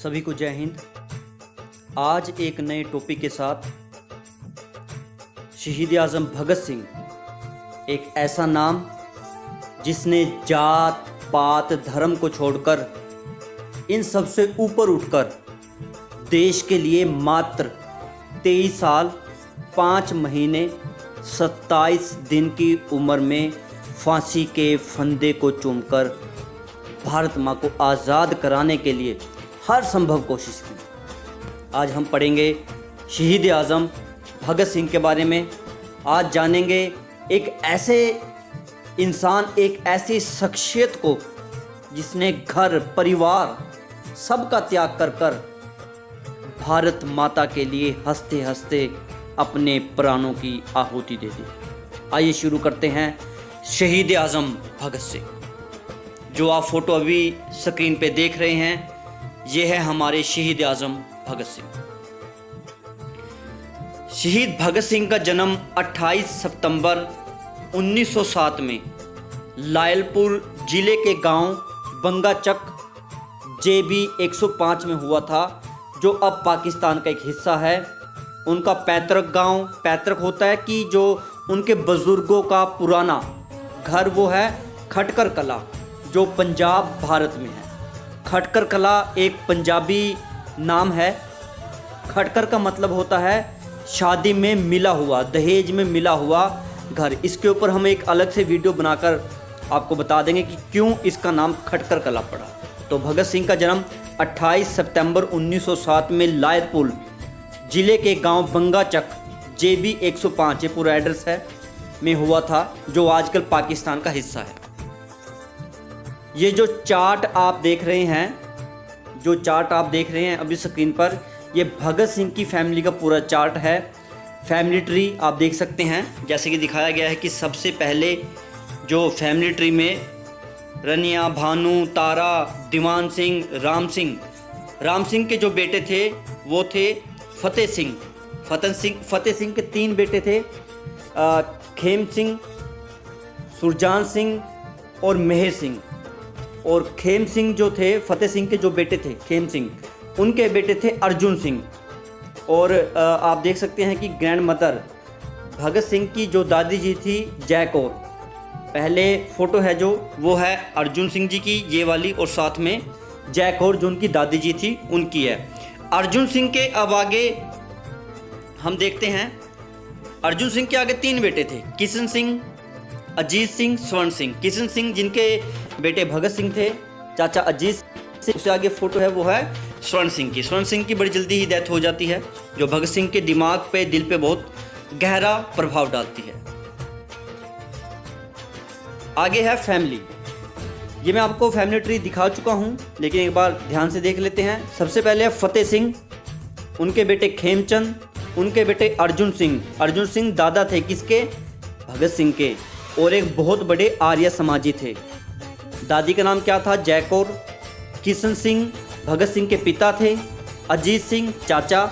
सभी को जय हिंद। आज एक नए टॉपिक के साथ शहीद आज़म भगत सिंह, एक ऐसा नाम जिसने जात पात धर्म को छोड़कर इन सबसे ऊपर उठकर देश के लिए मात्र 23 साल 5 महीने 27 दिन की उम्र में फांसी के फंदे को चूमकर भारत माँ को आज़ाद कराने के लिए हर संभव कोशिश की। आज हम पढ़ेंगे शहीद आज़म भगत सिंह के बारे में। आज जानेंगे एक ऐसे इंसान, एक ऐसी शख्सियत को जिसने घर परिवार सबका त्याग कर कर भारत माता के लिए हंसते हंसते अपने प्राणों की आहुति दे दी। आइए शुरू करते हैं शहीद आज़म भगत सिंह। जो आप फोटो अभी स्क्रीन पे देख रहे हैं, ये है हमारे शहीद आज़म भगत सिंह। शहीद भगत सिंह का जन्म 28 सितंबर 1907 में लायलपुर जिले के गांव बंगाचक JB 105 में हुआ था, जो अब पाकिस्तान का एक हिस्सा है। उनका पैतृक गांव, पैतृक होता है कि जो उनके बुजुर्गों का पुराना घर, वो है खटकर कला, जो पंजाब भारत में है। खटकर कला एक पंजाबी नाम है। खटकर का मतलब होता है शादी में मिला हुआ, दहेज में मिला हुआ घर। इसके ऊपर हम एक अलग से वीडियो बनाकर आपको बता देंगे कि क्यों इसका नाम खटकर कला पड़ा। तो भगत सिंह का जन्म 28 सितंबर 1907 में लायलपुर जिले के गांव बंगाचक JB 105, ये पूरा एड्रेस है, में हुआ था, जो आजकल पाकिस्तान का हिस्सा है। ये जो चार्ट आप देख रहे हैं अभी स्क्रीन पर, ये भगत सिंह की फैमिली का पूरा चार्ट है। फैमिली ट्री आप देख सकते हैं, जैसे कि दिखाया गया है कि सबसे पहले जो फैमिली ट्री में रनिया, भानु, तारा, दीवान सिंह, राम सिंह के जो बेटे थे वो थे फतेह सिंह के 3 बेटे थे, खेम सिंह, सुरजान सिंह और मेहर सिंह। और खेम सिंह जो थे, फतेह सिंह के जो बेटे थे खेम सिंह, उनके बेटे थे अर्जुन सिंह। और आप देख सकते हैं कि ग्रैंड मदर भगत सिंह की जो दादी जी थी जय कौर। पहले फ़ोटो है जो, वो है अर्जुन सिंह जी की, ये वाली, और साथ में जय कौर जो उनकी दादी जी थी उनकी है। अर्जुन सिंह के अब आगे हम देखते हैं, अर्जुन सिंह के आगे 3 बेटे थे, किशन सिंह, अजीत सिंह, स्वर्ण सिंह। किशन सिंह जिनके बेटे भगत सिंह थे, चाचा अजीत सिंह। उससे आगे फोटो है वो है स्वर्ण सिंह की। स्वर्ण सिंह की बड़ी जल्दी ही डेथ हो जाती है, जो भगत सिंह के दिमाग पे, दिल पे बहुत गहरा प्रभाव डालती है। आगे है फैमिली। ये मैं आपको फैमिली ट्री दिखा चुका हूँ, लेकिन एक बार ध्यान से देख लेते हैं। सबसे पहले है फतेह सिंह, उनके बेटे खेमचंद, उनके बेटे अर्जुन सिंह। अर्जुन सिंह दादा थे किसके? भगत सिंह के, और एक बहुत बड़े आर्य समाजी थे। दादी का नाम क्या था? जय कौर। किशन सिंह भगत सिंह के पिता थे। अजीत सिंह चाचा,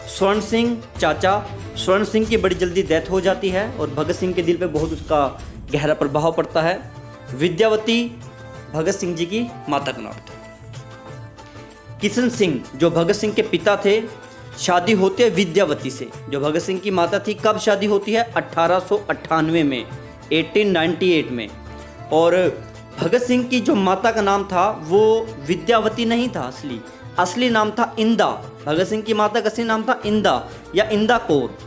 स्वर्ण सिंह चाचा। स्वर्ण सिंह की बड़ी जल्दी डेथ हो जाती है और भगत सिंह के दिल पे बहुत उसका गहरा प्रभाव पड़ता है। विद्यावती भगत सिंह जी की माता का नाम था। किशन सिंह जो भगत सिंह के पिता थे, शादी होती है विद्यावती से, जो भगत सिंह की माता थी। कब शादी होती है? 1898 में, 1898 में। और भगत सिंह की जो माता का नाम था वो विद्यावती नहीं था, असली नाम था इंदा। भगत सिंह की माता का असली नाम था इंदा या इंदा कौर।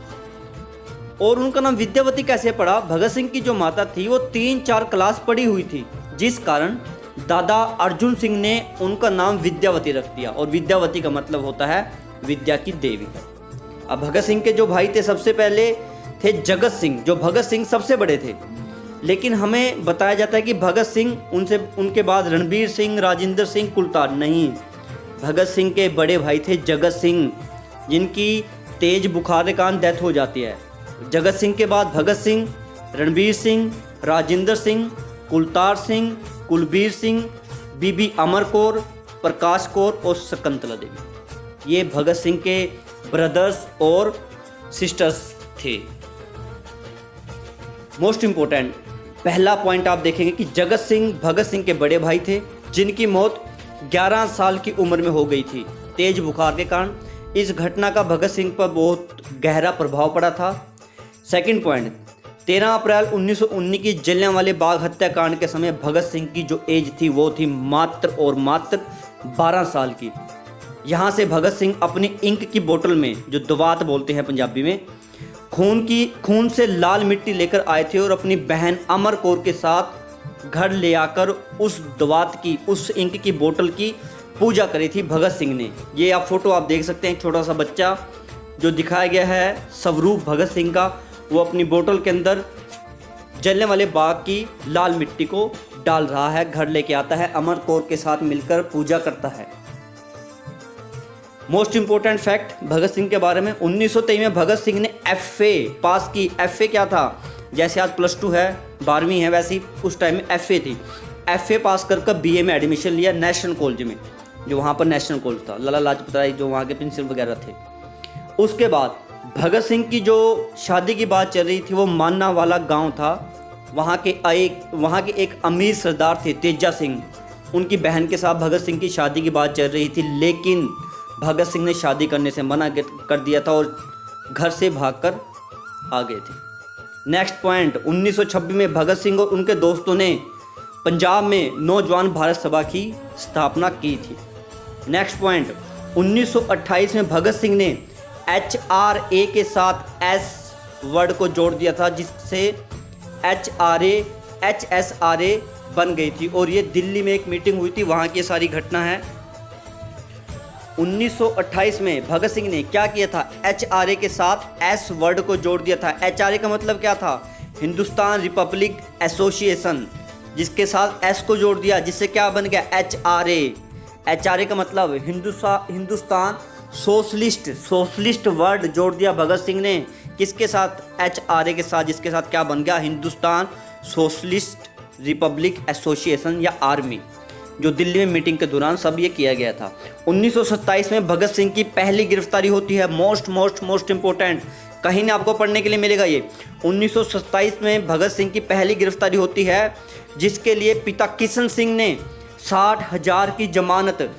और उनका नाम विद्यावती कैसे पड़ा? भगत सिंह की जो माता थी वो 3-4 क्लास पढ़ी हुई थी, जिस कारण दादा अर्जुन सिंह ने उनका नाम विद्यावती रख दिया। और विद्यावती का मतलब होता है विद्या की देवी। अब भगत सिंह के जो भाई थे, सबसे पहले थे जगत सिंह, जो भगत सिंह सबसे बड़े थे। लेकिन हमें बताया जाता है कि भगत सिंह उनके बाद रणबीर सिंह, राजेंद्र सिंह, कुलतार नहीं। भगत सिंह के बड़े भाई थे जगत सिंह, जिनकी तेज बुखार के कारण डेथ हो जाती है। जगत सिंह के बाद भगत सिंह, रणबीर सिंह, राजेंद्र सिंह, कुलतार सिंह, कुलबीर सिंह, बीबी अमर कौर, प्रकाश कौर और शकुंतला देवी। ये भगत सिंह के ब्रदर्स और सिस्टर्स थे। मोस्ट इम्पोर्टेंट पहला पॉइंट आप देखेंगे कि जगत सिंह भगत सिंह के बड़े भाई थे, जिनकी मौत 11 साल की उम्र में हो गई थी। तेज बुखार के कारण। इस घटना का भगत सिंह पर बहुत गहरा प्रभाव पड़ा था। सेकंड पॉइंट, 13 अप्रैल 1919 की जलियांवाला बाग हत्याकांड के समय भगत सिंह की जो एज थी वो थी मात्र और मात्र 12 साल की। यहाँ से भगत सिंह अपनी इंक की बोतल में, जो दवात बोलते हैं पंजाबी में, खून से लाल मिट्टी लेकर आए थे और अपनी बहन अमर कौर के साथ घर ले आकर उस दवात की, उस इंक की बोतल की पूजा करी थी भगत सिंह ने। ये आप फोटो आप देख सकते हैं, छोटा सा बच्चा जो दिखाया गया है स्वरूप भगत सिंह का, वो अपनी बोतल के अंदर जलियांवाले बाग की लाल मिट्टी को डाल रहा है, घर लेके आता है, अमर कौर के साथ मिलकर पूजा करता है। Most important fact Bhagat Singh के बारे में, 1923 में भगत सिंह ने FA पास की। FA क्या था? जैसे आज +2 है, 12वीं है, वैसे ही उस टाइम में FA थी। FA पास कर BA में एडमिशन लिया नेशनल कॉलेज में, जो वहाँ पर नेशनल कॉलेज था, लाला लाजपत राय जो वहाँ के प्रिंसिपल वगैरह थे। उसके बाद भगत सिंह की जो शादी की बात चल रही थी वो मान्ना वाला गाँव था। वहाँ के एक अमीर सरदार थे तेजा सिंह, उनकी बहन के साथ भगत सिंह की शादी की बात चल रही थी, लेकिन भगत सिंह ने शादी करने से मना कर दिया था और घर से भागकर आ गए थे। नेक्स्ट पॉइंट, 1926 में भगत सिंह और उनके दोस्तों ने पंजाब में नौजवान भारत सभा की स्थापना की थी। नेक्स्ट पॉइंट, 1928 में भगत सिंह ने HRA के साथ S वर्ड को जोड़ दिया था, जिससे HSRA बन गई थी और ये दिल्ली में एक मीटिंग हुई थी, वहाँ की सारी घटना है। 1928 में भगत सिंह ने क्या किया था? HRA के साथ S वर्ड को जोड़ दिया था। HRA का मतलब क्या था? हिंदुस्तान रिपब्लिक एसोसिएशन, जिसके साथ S को जोड़ दिया, जिससे क्या बन गया? HRA। HRA का मतलब हिंदुस्तान सोशलिस्ट वर्ड जोड़ दिया भगत सिंह ने, किसके साथ? HRA के साथ, जिसके साथ क्या बन गया? हिंदुस्तान सोशलिस्ट रिपब्लिक एसोसिएशन या आर्मी, जो दिल्ली में मीटिंग के दौरान सब ये किया गया था। 1927 में भगत सिंह की पहली गिरफ्तारी होती है। मोस्ट इंपोर्टेंट, कहीं ना आपको पढ़ने के लिए मिलेगा ये। 1927 में भगत सिंह की पहली गिरफ्तारी होती है, जिसके लिए पिता किशन सिंह ने 60,000 की जमानत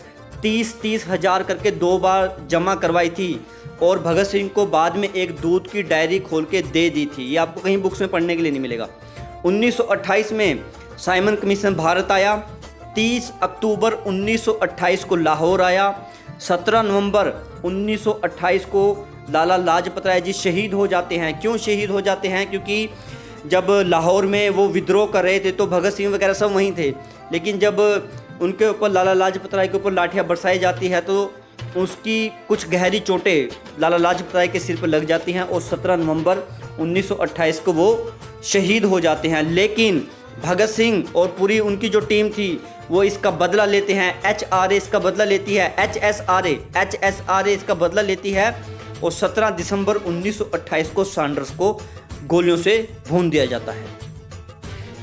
30,000 करके 2 बार जमा करवाई थी और भगत सिंह को बाद में एक दूध की डायरी खोल के दे दी थी। ये आपको कहीं बुक्स में पढ़ने के लिए नहीं मिलेगा। 1928 में साइमन कमीशन भारत आया। 30 अक्टूबर 1928 को लाहौर आया। 17 नवंबर 1928 को लाला लाजपत राय जी शहीद हो जाते हैं। क्यों शहीद हो जाते हैं? क्योंकि जब लाहौर में वो विद्रोह कर रहे थे तो भगत सिंह वगैरह सब वहीं थे, लेकिन जब उनके ऊपर लाला लाजपत राय के ऊपर लाठियाँ बरसाई जाती है तो उसकी कुछ गहरी चोटें लाला लाजपत राय के सिर पर लग जाती हैं और 17 नवंबर 1928 को वो शहीद हो जाते हैं। लेकिन भगत सिंह और पूरी उनकी जो टीम थी वो इसका बदला लेते हैं। HRA इसका बदला लेती है, HSRA इसका बदला लेती है और 17 दिसंबर 1928 को सैंडर्स को गोलियों से भून दिया जाता है।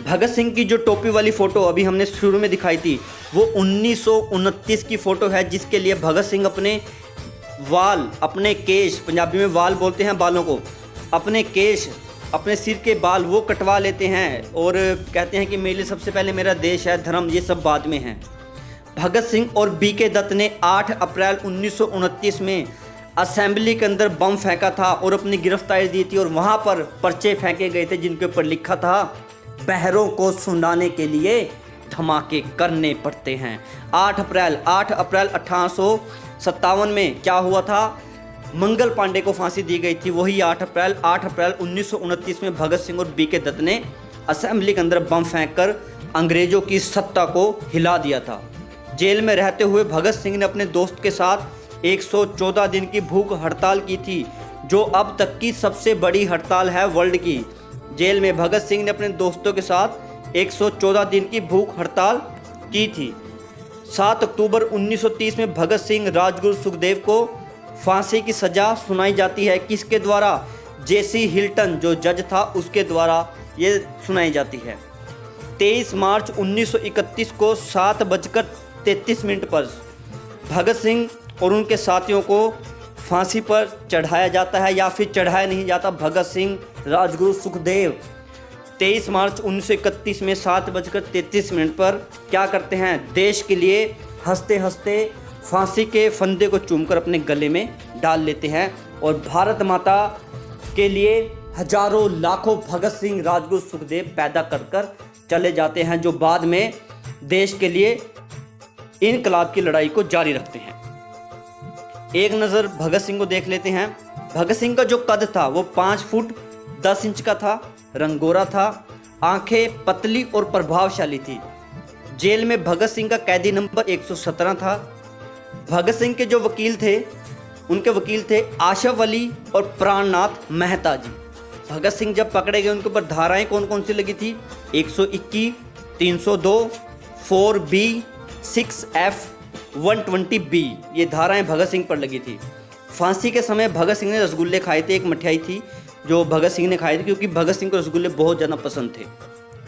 भगत सिंह की जो टोपी वाली फ़ोटो अभी हमने शुरू में दिखाई थी वो 1929 की फ़ोटो है, जिसके लिए भगत सिंह अपने वाल, अपने केश, पंजाबी में वाल बोलते हैं बालों को, अपने केश, अपने सिर के बाल वो कटवा लेते हैं और कहते हैं कि मेरे लिए सबसे पहले मेरा देश है, धर्म ये सब बाद में है। भगत सिंह और BK दत्त ने 8 अप्रैल 1929 में असेंबली के अंदर बम फेंका था और अपनी गिरफ्तारी दी थी और वहाँ पर पर्चे फेंके गए थे जिनके ऊपर लिखा था बहरों को सुनाने के लिए धमाके करने पड़ते हैं। 8 अप्रैल 1857 में क्या हुआ था? मंगल पांडे को फांसी दी गई थी। वही 8 अप्रैल 1929 में भगत सिंह और BK दत्त ने असेंबली के अंदर बम फेंककर अंग्रेजों की सत्ता को हिला दिया था। जेल में रहते हुए भगत सिंह ने अपने दोस्त के साथ 114 दिन की भूख हड़ताल की थी, जो अब तक की सबसे बड़ी हड़ताल है वर्ल्ड की। जेल में भगत सिंह ने अपने दोस्तों के साथ 114 दिन की भूख हड़ताल की थी। 7 अक्टूबर 1930 में भगत सिंह, राजगुरु सुखदेव को फांसी की सज़ा सुनाई जाती है। किसके द्वारा? JC हिल्टन जो जज था उसके द्वारा ये सुनाई जाती है। 23 मार्च 1931 को 7:33 पर भगत सिंह और उनके साथियों को फांसी पर चढ़ाया जाता है, या फिर चढ़ाया नहीं जाता। भगत सिंह, राजगुरु सुखदेव 23 मार्च 1931 में 7:33 पर क्या करते हैं? देश के लिए हंसते हंसते फांसी के फंदे को चूमकर अपने गले में डाल लेते हैं और भारत माता के लिए हजारों लाखों भगत सिंह, राजगुरु, सुखदेव पैदा कर चले जाते हैं, जो बाद में देश के लिए इनकलाब की लड़ाई को जारी रखते हैं। एक नज़र भगत सिंह को देख लेते हैं। भगत सिंह का जो कद था वो 5 फुट 10 इंच का था, रंगोरा था, आंखें पतली और प्रभावशाली थी। जेल में भगत सिंह का कैदी नंबर 117 था। भगत सिंह के जो वकील थे, उनके वकील थे आशफ अली और प्राणनाथ मेहता जी। भगत सिंह जब पकड़े गए उनके ऊपर धाराएं कौन कौन सी लगी थी? 121, 302, 4B, 6F, 120B, ये धाराएं भगत सिंह पर लगी थी। फांसी के समय भगत सिंह ने रसगुल्ले खाए थे। एक मिठाई थी जो भगत सिंह ने खाए थे, क्योंकि भगत सिंह को रसगुल्ले बहुत ज़्यादा पसंद थे।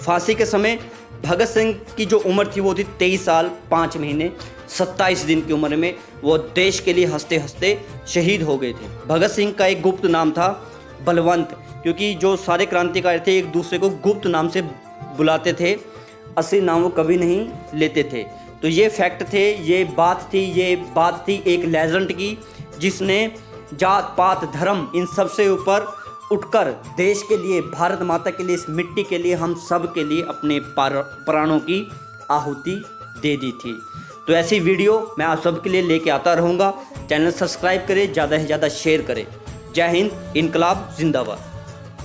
फांसी के समय भगत सिंह की जो उम्र थी वो थी 23 साल 5 महीने 27 दिन की उम्र में वो देश के लिए हंसते हंसते शहीद हो गए थे। भगत सिंह का एक गुप्त नाम था बलवंत, क्योंकि जो सारे क्रांतिकारी थे एक दूसरे को गुप्त नाम से बुलाते थे, असली नाम वो कभी नहीं लेते थे। तो ये फैक्ट थे, ये बात थी एक लेजेंड की, जिसने जात पात धर्म इन सब से ऊपर उठकर देश के लिए, भारत माता के लिए, इस मिट्टी के लिए, हम सब के लिए अपने प्राणों की आहुति दे दी थी। तो ऐसी वीडियो मैं आप सब के लिए लेके आता रहूँगा। चैनल सब्सक्राइब करें, ज़्यादा से ज़्यादा शेयर करें। जय हिंद, इनकलाब जिंदाबाद।